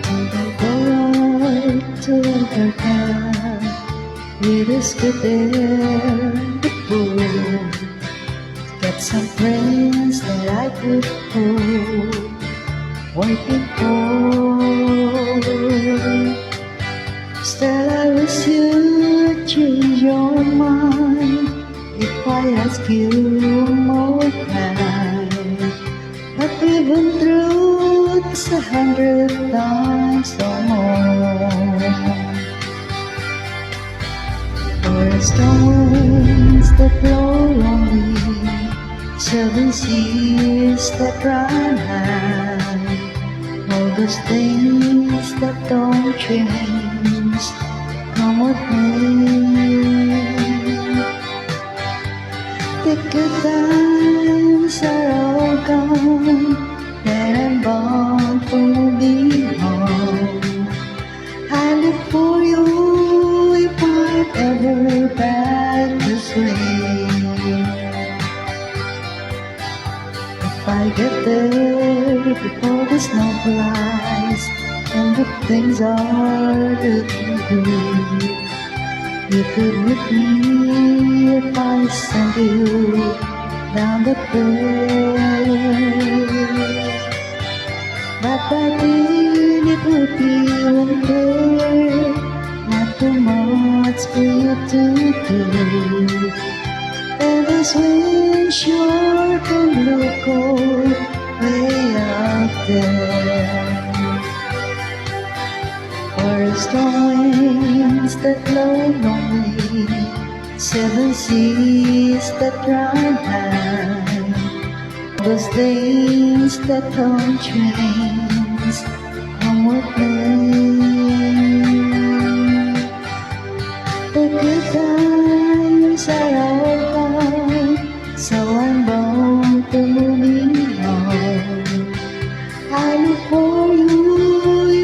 Forward to Antarctica, with a good air to pull. Get some friends that I could hold, waiting for. Still I wish you'd change your mind if I ask you more time. But we've been through this 100 times or more. Forest winds that blow lonely, 7 seas that run high, all those things that don't change, come with me. The good times are all gone, and I'm bound for moving on. I look for you if I'm ever back this way. If I get there before the snow flies and the things are looking good, you could meet me if I send you down the trail. But by then it would be winter, not too much for you to do. And this wind sure can look cold way out there. Forest winds that blow lonely, 7 seas that run high, those things that don't change, come with me. The good times are all gone, so I'm bound to moving on. I look for you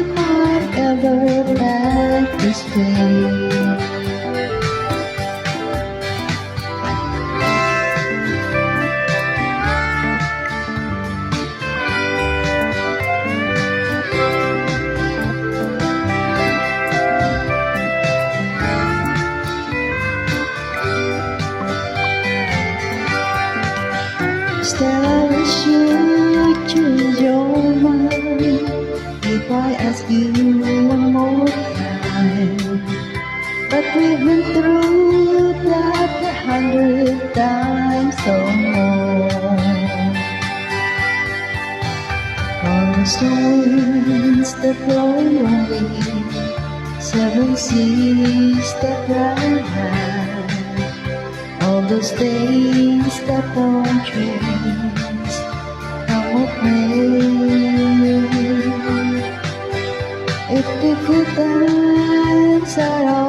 if I'm ever back this way. Still I wish you'd change your mind if I ask you one more time. But we've been through that 100 times or more. Forest winds that blow away, 7 seas that run high, all those things that don't change, come with me. If the good times are all